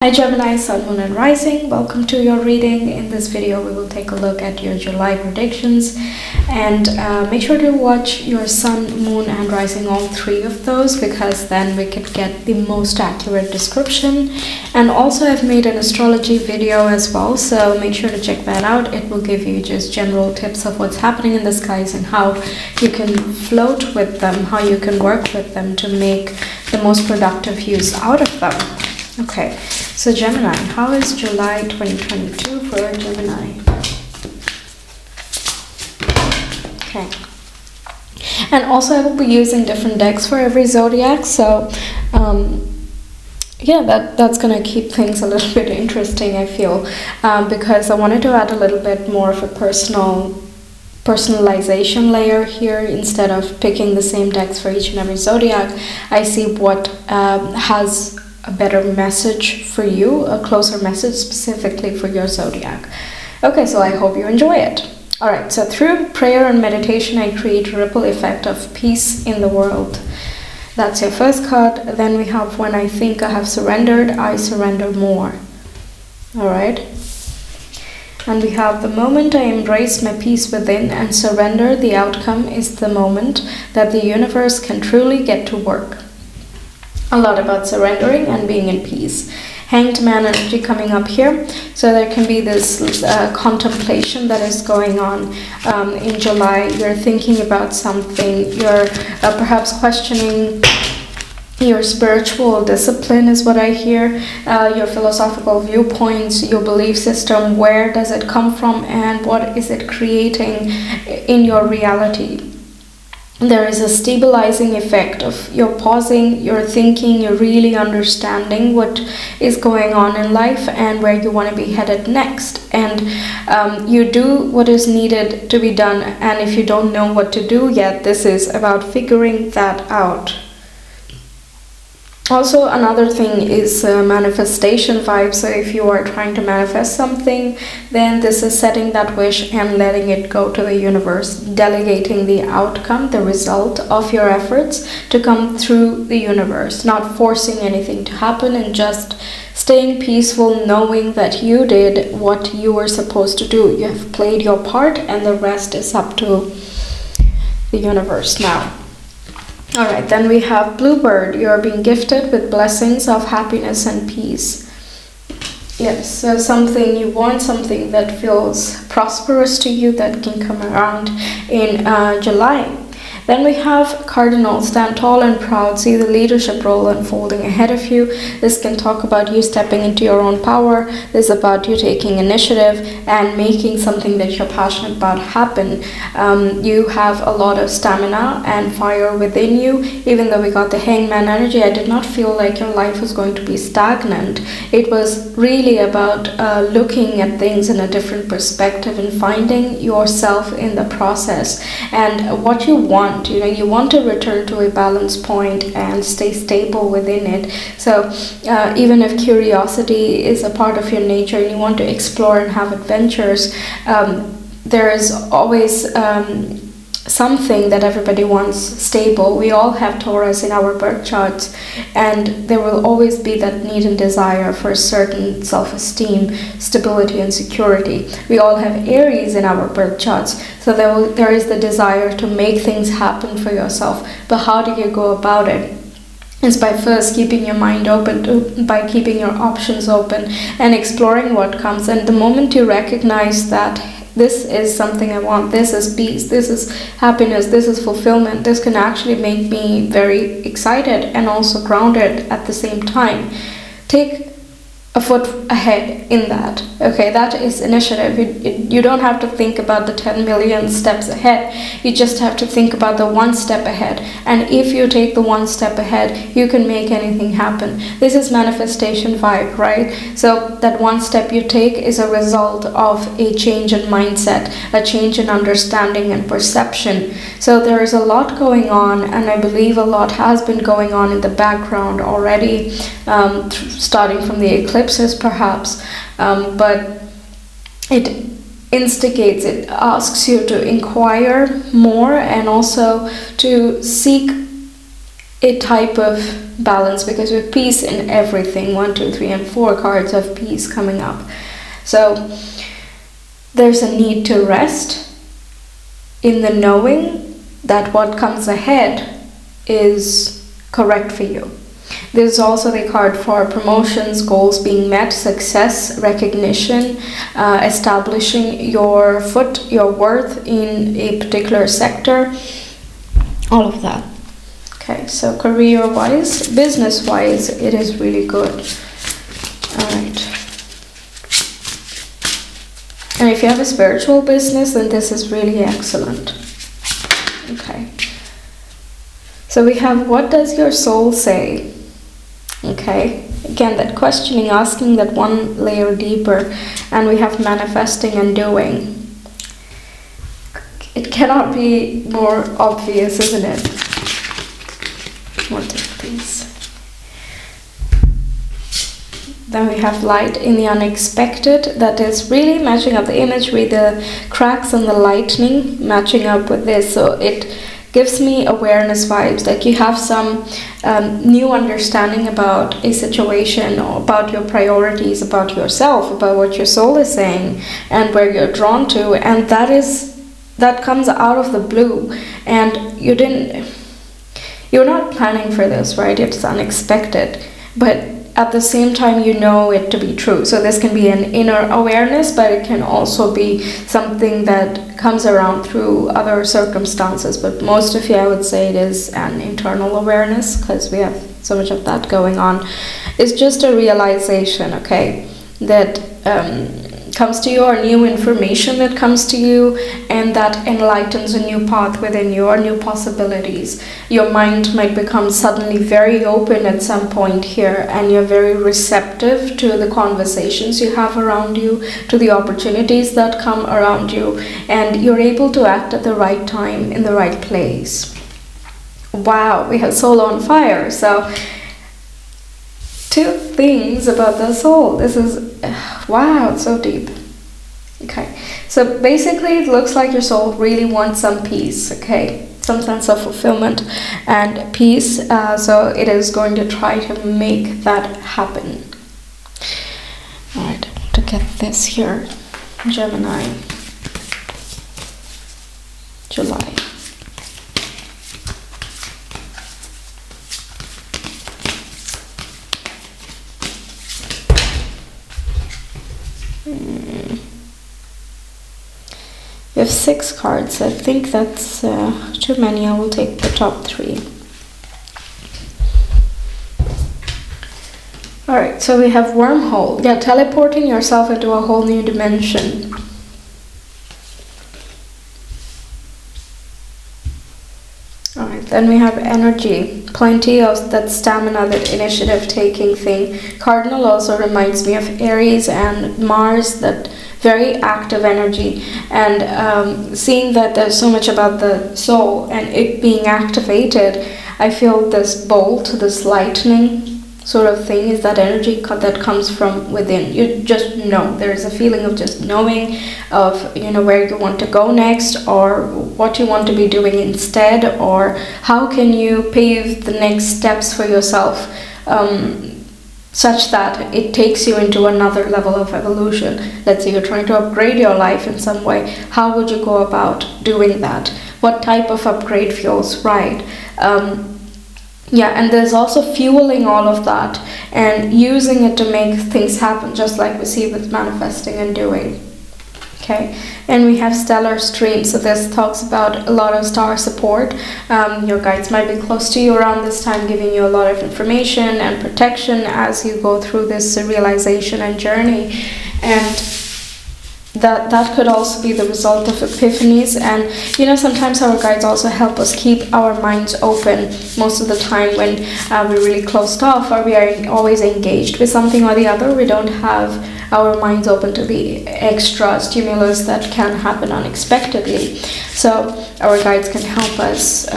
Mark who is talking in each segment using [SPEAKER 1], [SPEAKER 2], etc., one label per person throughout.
[SPEAKER 1] Hi Gemini, Sun, Moon and Rising. Welcome to your reading. In this video, we will take a look at your July predictions and make sure to watch your Sun, Moon and Rising, all three of those, because then we could get the most accurate description. And also I've made an astrology video as well, so make sure to check that out. It will give you just general tips of what's happening in the skies and how you can float with them, how you can work with them to make the most productive use out of them. Okay, so Gemini, how is July 2022 for Gemini? Okay. And also I will be using different decks for every zodiac, so yeah, that's gonna keep things a little bit interesting, I feel, because I wanted to add a little bit more of a personalization layer here. Instead of picking the same decks for each and every zodiac, I see what has a better message for you, a closer message specifically for your zodiac. Okay, so I hope you enjoy it. Alright, so through prayer and meditation, I create a ripple effect of peace in the world. That's your first card. Then we have when I think I have surrendered, I surrender more. Alright. And we have the moment I embrace my peace within and surrender, the outcome is the moment that the universe can truly get to work. A lot about surrendering and being in peace. Hanged man energy coming up here. So there can be this contemplation that is going on in July. You're thinking about something. You're perhaps questioning your spiritual discipline is what I hear, your philosophical viewpoints, your belief system. Where does it come from and what is it creating in your reality? There is a stabilizing effect of you're pausing, you're thinking, you're really understanding what is going on in life and where you want to be headed next. And you do what is needed to be done. And if you don't know what to do yet, this is about figuring that out. Also, another thing is manifestation vibe. So if you are trying to manifest something, then this is setting that wish and letting it go to the universe, delegating the outcome, the result of your efforts to come through the universe, not forcing anything to happen and just staying peaceful, knowing that you did what you were supposed to do. You have played your part and the rest is up to the universe now. Alright, then we have Bluebird. You're being gifted with blessings of happiness and peace. Yes, so something you want, something that feels prosperous to you that can come around in July. Then we have Cardinal. Stand tall and proud. See the leadership role unfolding ahead of you. This can talk about you stepping into your own power. This is about you taking initiative and making something that you're passionate about happen. You have a lot of stamina and fire within you. Even though we got the Hangman energy, I did not feel like your life was going to be stagnant. It was really about looking at things in a different perspective and finding yourself in the process and what you want. You want to return to a balance point and stay stable within it. So even if curiosity is a part of your nature and you want to explore and have adventures, there is always something that everybody wants stable. We all have Taurus in our birth charts, and there will always be that need and desire for a certain self-esteem, stability and security. We all have Aries in our birth charts, so there is the desire to make things happen for yourself. But how do you go about it? It's by first keeping your mind open, by keeping your options open and exploring what comes. And the moment you recognize that this is something I want, this is peace, this is happiness, this is fulfillment, this can actually make me very excited and also grounded at the same time. Take a foot ahead in that. Okay, that is initiative. You don't have to think about the 10 million steps ahead. You just have to think about the one step ahead. And if you take the one step ahead, you can make anything happen. This is manifestation vibe, right? So that one step you take is a result of a change in mindset, a change in understanding and perception. So there is a lot going on, and I believe a lot has been going on in the background already, starting from the eclipses perhaps, but it instigates, it asks you to inquire more and also to seek a type of balance, because with peace in everything, 1, 2, 3, and 4 cards of peace coming up. So there's a need to rest in the knowing that what comes ahead is correct for you. There's also the card for promotions, goals being met, success, recognition, establishing your worth in a particular sector, all of that. Okay, so career-wise, business-wise, it is really good. All right. And if you have a spiritual business, then this is really excellent. Okay. So we have, what does your soul say? Okay. Again, that questioning, asking that one layer deeper. And we have manifesting and doing. It cannot be more obvious, isn't it? More take, please. Then we have light in the unexpected. That is really matching up the imagery, the cracks and the lightning matching up with this. So it gives me awareness vibes, like you have some new understanding about a situation, or about your priorities, about yourself, about what your soul is saying and where you're drawn to, and that comes out of the blue, and you're not planning for this, right? It's unexpected, but at the same time you know it to be true. So this can be an inner awareness, but it can also be something that comes around through other circumstances. But most of you, I would say, it is an internal awareness, because we have so much of that going on. It's just a realization, okay, that comes to you, or new information that comes to you, and that enlightens a new path within you, or new possibilities. Your mind might become suddenly very open at some point here, and you're very receptive to the conversations you have around you, to the opportunities that come around you, and you're able to act at the right time in the right place. Wow, we have soul on fire. So 2 things about the soul. This is, wow, it's so deep. Okay, so basically it looks like your soul really wants some peace, okay, some sense of fulfillment and peace. So it is going to try to make that happen. All right, I want to get this here. Gemini, July. We have 6 cards. I think that's too many. I will take the top 3. Alright, so we have wormhole. Yeah, teleporting yourself into a whole new dimension. Alright, then we have energy. Plenty of that stamina, that initiative taking thing. Cardinal also reminds me of Aries and Mars, that very active energy, and seeing that there's so much about the soul and it being activated, I feel this bolt, this lightning sort of thing is that energy that comes from within. You just know, there's a feeling of just knowing of, you know, where you want to go next, or what you want to be doing instead, or how can you pave the next steps for yourself, such that it takes you into another level of evolution. Let's say you're trying to upgrade your life in some way. How would you go about doing that? What type of upgrade feels right? Yeah, and there's also fueling all of that and using it to make things happen, just like we see with manifesting and doing. Okay, and we have stellar streams. So this talks about a lot of star support. Your guides might be close to you around this time, giving you a lot of information and protection as you go through this realization and journey. And that could also be the result of epiphanies. And you know, sometimes our guides also help us keep our minds open. Most of the time when we're really closed off, or we are always engaged with something or the other, we don't have our minds open to the extra stimulus that can happen unexpectedly. So our guides can help us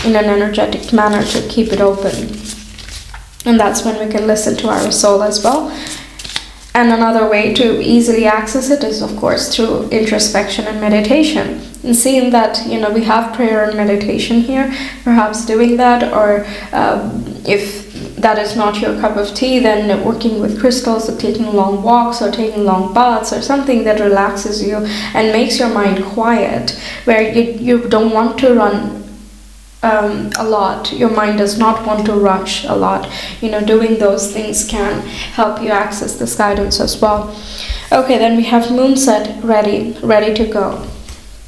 [SPEAKER 1] in an energetic manner to keep it open. And that's when we can listen to our soul as well. And another way to easily access it is, of course, through introspection and meditation. And seeing that, we have prayer and meditation here, perhaps doing that, or if that is not your cup of tea, then working with crystals, or taking long walks, or taking long baths, or something that relaxes you and makes your mind quiet, where you don't want to run a lot. Your mind does not want to rush a lot. Doing those things can help you access this guidance as well. Okay, then we have moonset ready to go.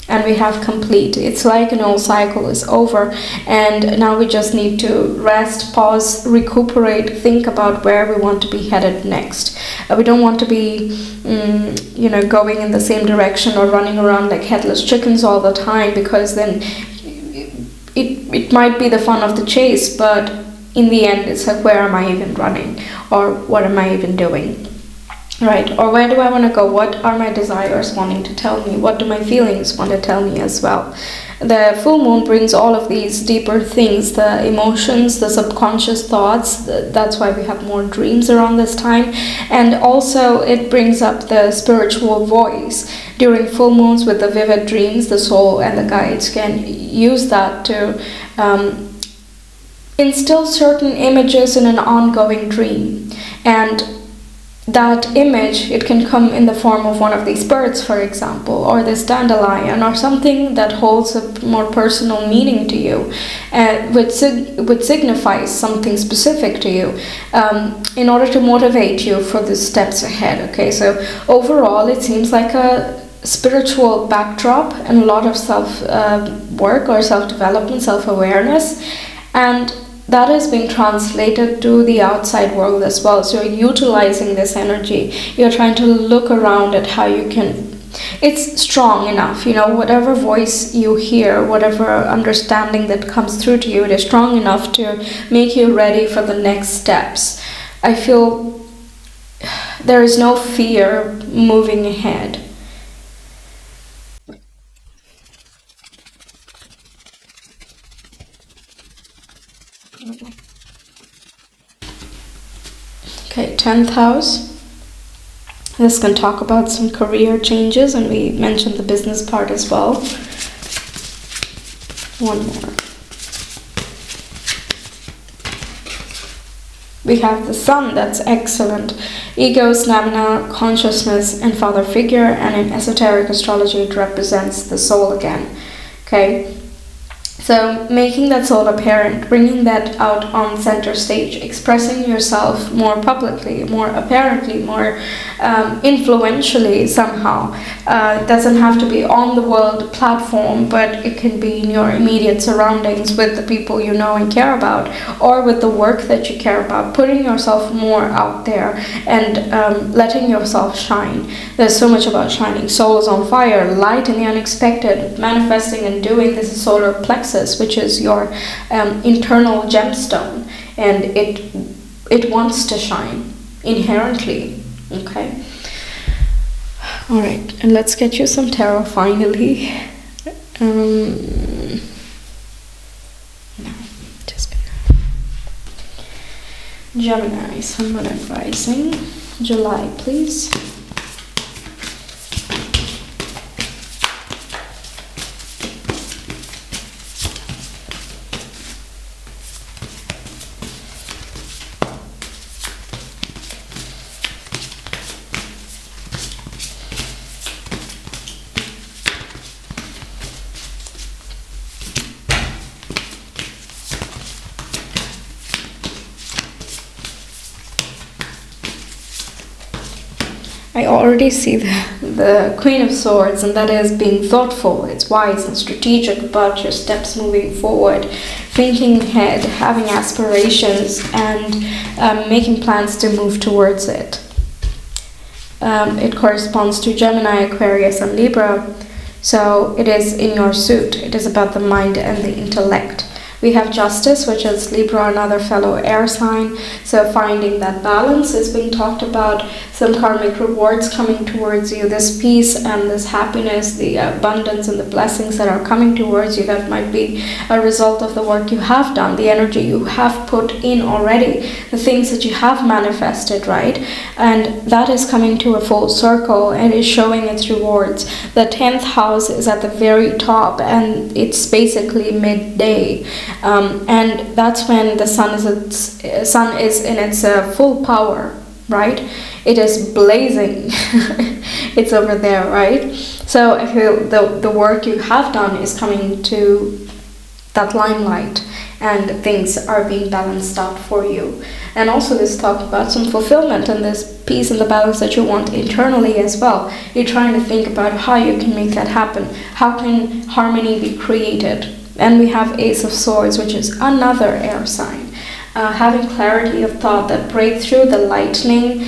[SPEAKER 1] And we have complete. It's like an old cycle is over, and now we just need to rest, pause, recuperate, think about where we want to be headed next. We don't want to be going in the same direction or running around like headless chickens all the time, because then it might be the fun of the chase, but in the end it's like, where am I even running, or what am I even doing? Right, or where do I want to go? What are my desires wanting to tell me? What do my feelings want to tell me as well? The full moon brings all of these deeper things, the emotions, the subconscious thoughts. That's why we have more dreams around this time. And also it brings up the spiritual voice. During full moons with the vivid dreams, the soul and the guides can use that to instill certain images in an ongoing dream. And that image, it can come in the form of one of these birds, for example, or this dandelion, or something that holds a more personal meaning to you, which signifies something specific to you, in order to motivate you for the steps ahead. Okay, so overall it seems like a spiritual backdrop and a lot of self-work or self-development, self-awareness, and that is being translated to the outside world as well. So you're utilizing this energy. You're trying to look around at how you can. It's strong enough, whatever voice you hear, whatever understanding that comes through to you, it is strong enough to make you ready for the next steps. I feel there is no fear moving ahead. Okay, 10th house. This can talk about some career changes, and we mentioned the business part as well. One more. We have the sun, that's excellent. Ego, stamina, consciousness, and father figure, and in esoteric astrology it represents the soul again. Okay. So making that soul apparent, bringing that out on center stage, expressing yourself more publicly, more apparently, more influentially somehow. It doesn't have to be on the world platform, but it can be in your immediate surroundings with the people you know and care about, or with the work that you care about, putting yourself more out there and letting yourself shine. There's so much about shining. Soul is on fire, light in the unexpected, manifesting and doing. This is solar plexus, which is your internal gemstone, and it wants to shine inherently. Okay. All right, and let's get you some tarot finally. No, just Gemini, Sun, Moon, and Rising. July, please. I already see the Queen of Swords, and that is being thoughtful. It's wise and strategic about your steps moving forward, thinking ahead, having aspirations, and making plans to move towards it. It corresponds to Gemini, Aquarius, and Libra, so it is in your suit. It is about the mind and the intellect. We have justice, which is Libra, another fellow air sign. So finding that balance is being talked about. Some karmic rewards coming towards you. This peace and this happiness, the abundance and the blessings that are coming towards you, that might be a result of the work you have done, the energy you have put in already, the things that you have manifested, right? And that is coming to a full circle and is showing its rewards. The 10th house is at the very top, and it's basically midday, and that's when the sun is in its full power, right? It is blazing. It's over there, right? So I feel the work you have done is coming to that limelight, and things are being balanced out for you. And also this talk about some fulfillment and this peace and the balance that you want internally as well. You're trying to think about how you can make that happen. How can harmony be created? And we have Ace of Swords, which is another air sign. Having clarity of thought, that breakthrough, the lightning,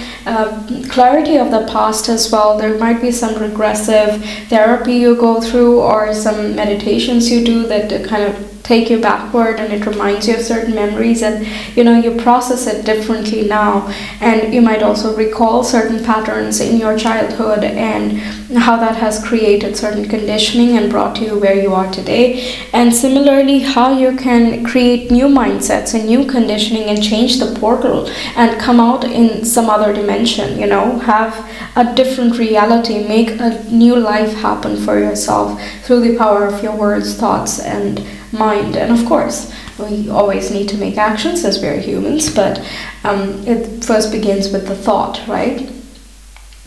[SPEAKER 1] clarity of the past as well. There might be some regressive therapy you go through, or some meditations you do that kind of take you backward, and it reminds you of certain memories, and you process it differently now. And you might also recall certain patterns in your childhood and how that has created certain conditioning and brought you where you are today. And similarly, how you can create new mindsets and new conditioning and change the portal and come out in some other dimension, have a different reality, make a new life happen for yourself through the power of your words, thoughts, and mind. And of course, we always need to make actions as we're humans, but it first begins with the thought, right?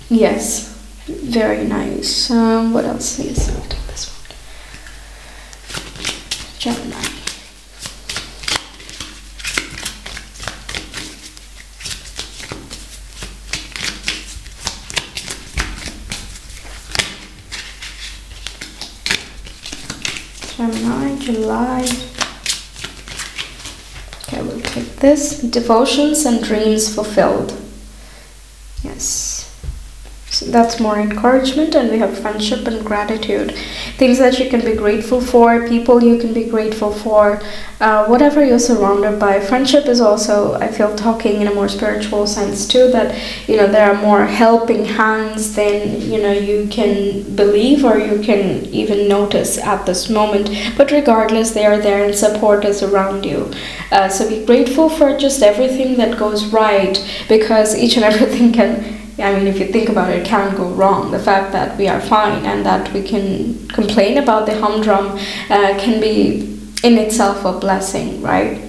[SPEAKER 1] Yes, very nice. What else is it? This one. Gemini. Gemini, July. Okay, we'll take this. Devotions and dreams fulfilled. Yes. So that's more encouragement, and we have friendship and gratitude. Things that you can be grateful for, people you can be grateful for, whatever you're surrounded by. Friendship is also, I feel, talking in a more spiritual sense too, that there are more helping hands than you can believe or you can even notice at this moment. But regardless, they are there and support is around you. So be grateful for just everything that goes right, because each and everything if you think about it, can go wrong. The fact that we are fine and that we can complain about the humdrum can be in itself a blessing, right?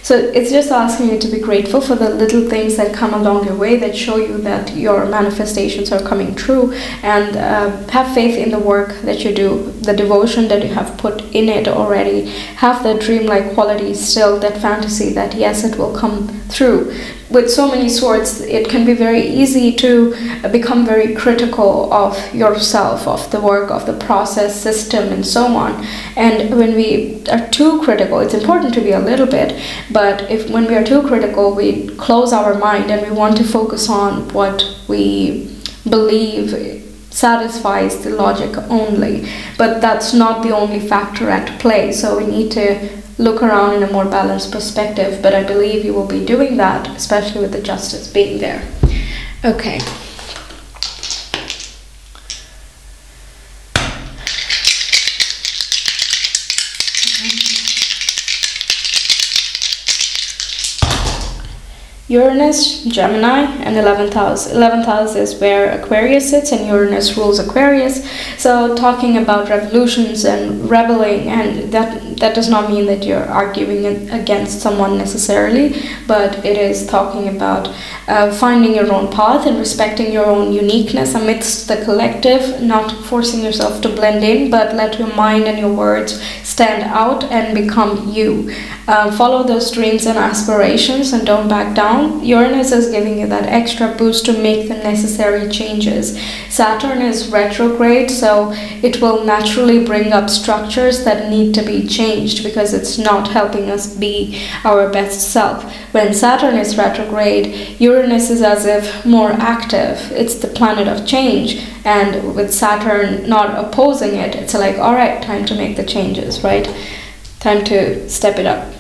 [SPEAKER 1] So it's just asking you to be grateful for the little things that come along your way that show you that your manifestations are coming true, and have faith in the work that you do, the devotion that you have put in it already. Have that dreamlike quality still, that fantasy that yes, it will come through. With so many swords, it can be very easy to become very critical of yourself, of the work, of the process, system, and so on. And when we are too critical, it's important to be a little bit, but when we are too critical, we close our mind and we want to focus on what we believe satisfies the logic only. But that's not the only factor at play, so we need to look around in a more balanced perspective. But I believe you will be doing that, especially with the justice being there. Okay. Uranus, Gemini, and 11th house. 11th house is where Aquarius sits, and Uranus rules Aquarius. So talking about revolutions and rebelling, and that does not mean that you're arguing against someone necessarily, but it is talking about finding your own path and respecting your own uniqueness amidst the collective, not forcing yourself to blend in, but let your mind and your words stand out and become you. Follow those dreams and aspirations and don't back down. Uranus is giving you that extra boost to make the necessary changes. Saturn is retrograde, so it will naturally bring up structures that need to be changed because it's not helping us be our best self. When Saturn is retrograde, Uranus is as if more active. It's the planet of change, and with Saturn not opposing it, it's like, all right, time to make the changes, right? Time to step it up.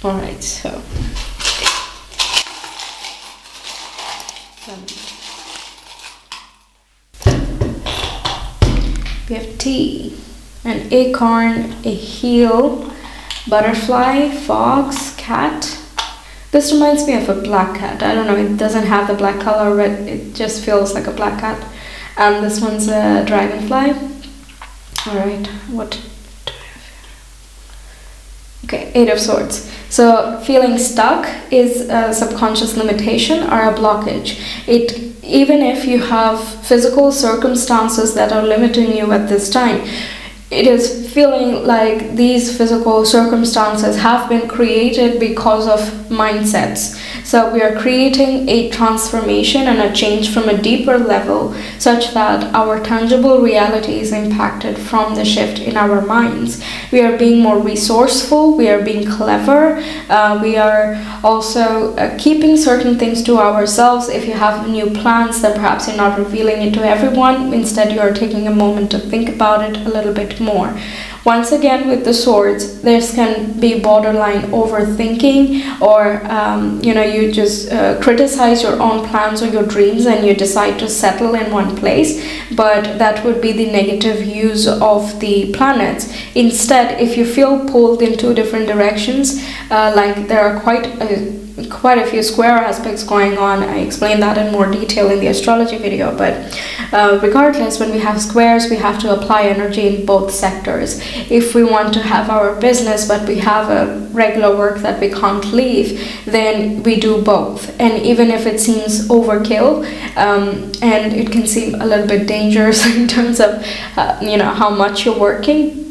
[SPEAKER 1] All right, so we have T, an acorn, a heel, butterfly, fox, cat. This reminds me of a black cat. I don't know, it doesn't have the black color, but it just feels like a black cat. And this one's a dragonfly. All right, what do I have here? Okay, Eight of Swords. So feeling stuck is a subconscious limitation or a blockage. Even if you have physical circumstances that are limiting you at this time, it is feeling like these physical circumstances have been created because of mindsets. So we are creating a transformation and a change from a deeper level such that our tangible reality is impacted from the shift in our minds. We are being more resourceful, we are being clever, we are also keeping certain things to ourselves. If you have new plans, then perhaps you're not revealing it to everyone. Instead, you are taking a moment to think about it a little bit more. Once again, with the swords, this can be borderline overthinking, or you just criticize your own plans or your dreams and you decide to settle in one place, but that would be the negative use of the planets. Instead, if you feel pulled in two different directions, like there are quite a few square aspects going on. I explained that in more detail in the astrology video, but regardless, when we have squares, we have to apply energy in both sectors. If we want to have our business but we have a regular work that we can't leave, then we do both. And even if it seems overkill, and it can seem a little bit dangerous in terms of how much you're working,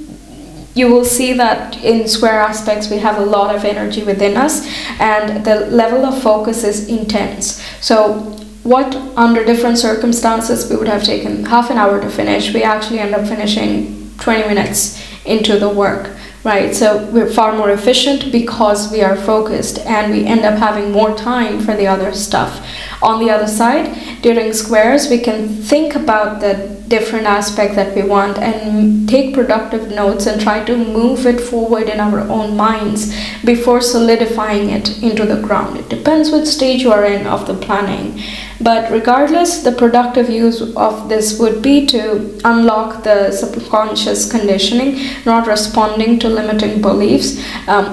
[SPEAKER 1] you will see that in square aspects we have a lot of energy within us and the level of focus is intense. So what under different circumstances we would have taken half an hour to finish, we actually end up finishing 20 minutes into the work, right? So we're far more efficient because we are focused and we end up having more time for the other stuff. On the other side, during squares, we can think about the different aspect that we want and take productive notes and try to move it forward in our own minds before solidifying it into the ground. It depends what stage you are in of the planning. But regardless, the productive use of this would be to unlock the subconscious conditioning, not responding to limiting beliefs,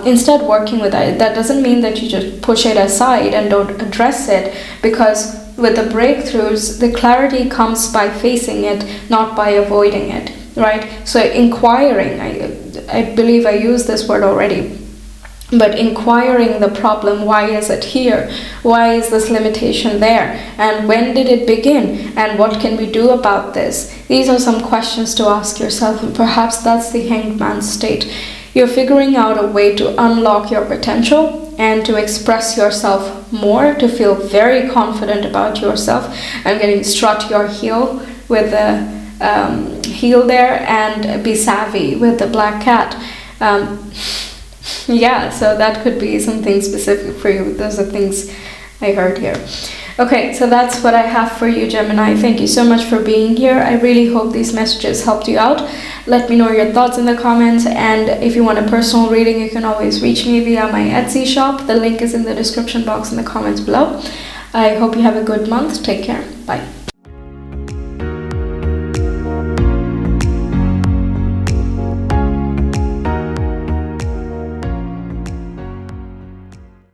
[SPEAKER 1] instead working with it. That doesn't mean that you just push it aside and don't address it, because with the breakthroughs, the clarity comes by facing it, not by avoiding it, right? So inquiring, I believe I used this word already, but inquiring the problem, why is it here? Why is this limitation there? And when did it begin? And what can we do about this? These are some questions to ask yourself, and perhaps that's the Hanged Man state. You're figuring out a way to unlock your potential and to express yourself more, to feel very confident about yourself. I'm getting strut your heel with the heel there, and be savvy with the black cat. Yeah, so that could be something specific for you. Those are things I heard here. Okay, so that's what I have for you, Gemini. Thank you so much for being here. I really hope these messages helped you out. Let me know your thoughts in the comments, and if you want a personal reading, you can always reach me via my Etsy shop. The link is in the description box in the comments below. I hope you have a good month. Take care. Bye.